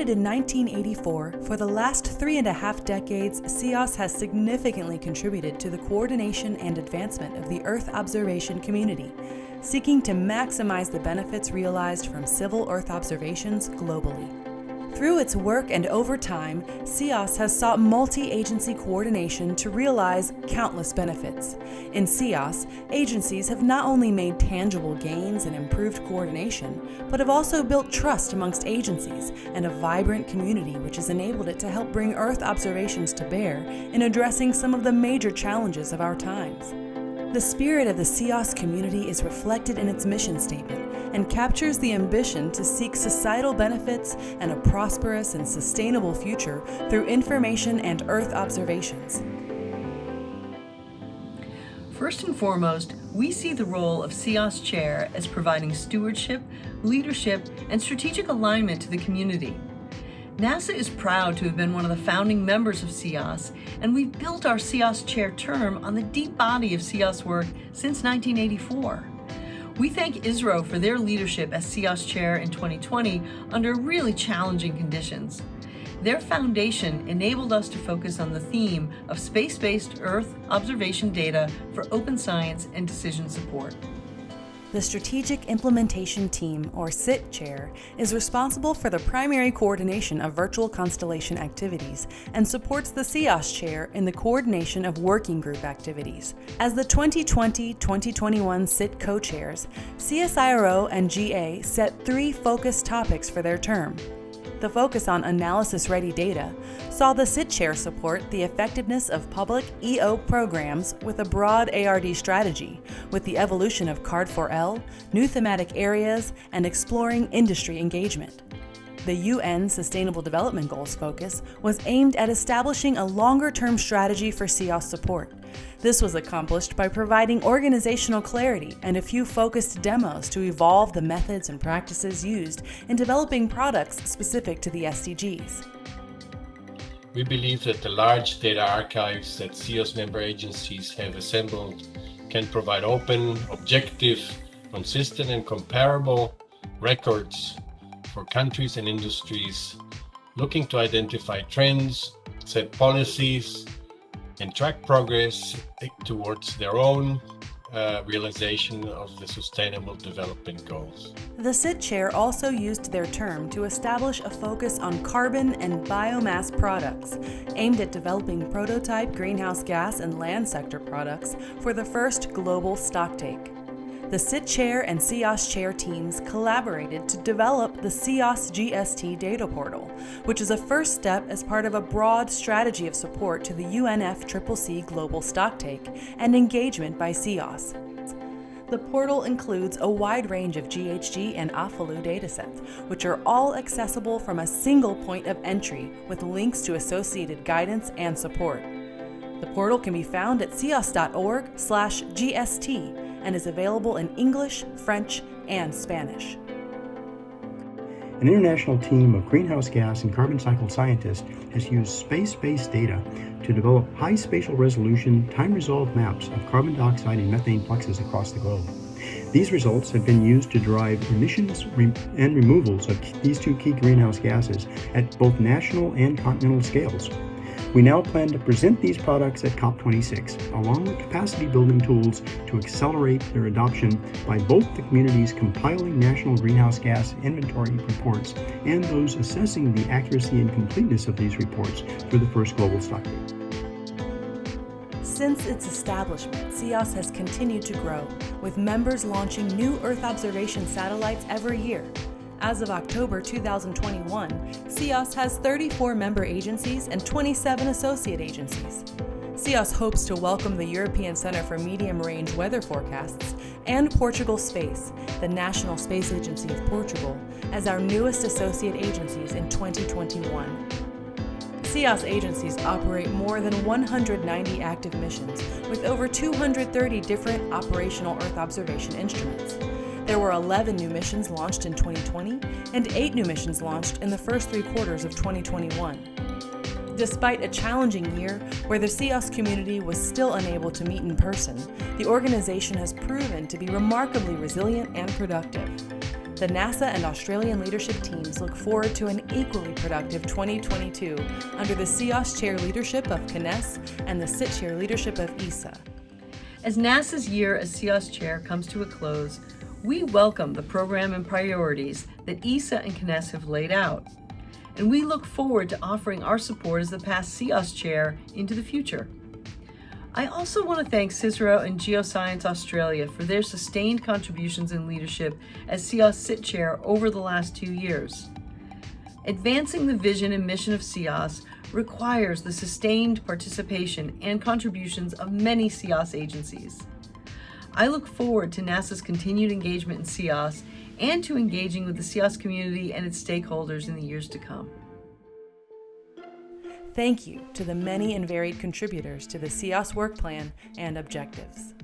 Founded in 1984, for the last 3.5 decades, CEOS has significantly contributed to the coordination and advancement of the Earth observation community, seeking to maximize the benefits realized from civil Earth observations globally. Through its work and over time, CEOS has sought multi-agency coordination to realize countless benefits. In CEOS, agencies have not only made tangible gains and improved coordination, but have also built trust amongst agencies and a vibrant community which has enabled it to help bring Earth observations to bear in addressing some of the major challenges of our times. The spirit of the CEOS community is reflected in its mission statement and captures the ambition to seek societal benefits and a prosperous and sustainable future through information and Earth observations. First and foremost, we see the role of CEOS Chair as providing stewardship, leadership, and strategic alignment to the community. NASA is proud to have been one of the founding members of CEOS, and we've built our CEOS Chair term on the deep body of CEOS work since 1984. We thank ISRO for their leadership as CEOS Chair in 2020 under really challenging conditions. Their foundation enabled us to focus on the theme of space-based Earth observation data for open science and decision support. The Strategic Implementation Team, or SIT Chair, is responsible for the primary coordination of virtual constellation activities and supports the CEOS Chair in the coordination of working group activities. As the 2020-2021 SIT co-chairs, CSIRO and GA set 3 focus topics for their term. The focus on analysis-ready data saw the SIT Chair support the effectiveness of public EO programs with a broad ARD strategy, with the evolution of Card4L, new thematic areas, and exploring industry engagement. The UN Sustainable Development Goals focus was aimed at establishing a longer-term strategy for CEOS support. This was accomplished by providing organizational clarity and a few focused demos to evolve the methods and practices used in developing products specific to the SDGs. We believe that the large data archives that CEOS member agencies have assembled can provide open, objective, consistent, and comparable records for countries and industries looking to identify trends, set policies, and track progress towards their own realization of the Sustainable Development Goals. The SIT Chair also used their term to establish a focus on carbon and biomass products, aimed at developing prototype greenhouse gas and land sector products for the first global stocktake. The SIT Chair and CEOS Chair teams collaborated to develop the COS Gst Data Portal, which is a first step as part of a broad strategy of support to the UNFCCC Global Stocktake and engagement by CEOS. The portal includes a wide range of GHG and AFLU datasets, which are all accessible from a single point of entry with links to associated guidance and support. The portal can be found at ceos.org/GST and is available in English, French, and Spanish. An international team of greenhouse gas and carbon cycle scientists has used space-based data to develop high spatial resolution, time-resolved maps of carbon dioxide and methane fluxes across the globe. These results have been used to derive emissions and removals of these 2 key greenhouse gases at both national and continental scales. We now plan to present these products at COP26, along with capacity-building tools to accelerate their adoption by both the communities compiling national greenhouse gas inventory reports and those assessing the accuracy and completeness of these reports for the first global stocktake. Since its establishment, CEOS has continued to grow, with members launching new Earth observation satellites every year. As of October 2021, CEOS has 34 member agencies and 27 associate agencies. CEOS hopes to welcome the European Centre for Medium-Range Weather Forecasts and Portugal Space, the National Space Agency of Portugal, as our newest associate agencies in 2021. CEOS agencies operate more than 190 active missions with over 230 different operational Earth observation instruments. There were 11 new missions launched in 2020 and 8 new missions launched in the first 3 quarters of 2021. Despite a challenging year where the CEOS community was still unable to meet in person, the organization has proven to be remarkably resilient and productive. The NASA and Australian leadership teams look forward to an equally productive 2022 under the CEOS Chair leadership of CNES and the CIT Chair leadership of ESA. As NASA's year as CEOS Chair comes to a close, we welcome the program and priorities that ESA and CNES have laid out, and we look forward to offering our support as the past CEOS Chair into the future. I also want to thank CSIRO and Geoscience Australia for their sustained contributions and leadership as CEOS CIT Chair over the last 2 years. Advancing the vision and mission of CEOS requires the sustained participation and contributions of many CEOS agencies. I look forward to NASA's continued engagement in CEOS and to engaging with the CEOS community and its stakeholders in the years to come. Thank you to the many and varied contributors to the CEOS work plan and objectives.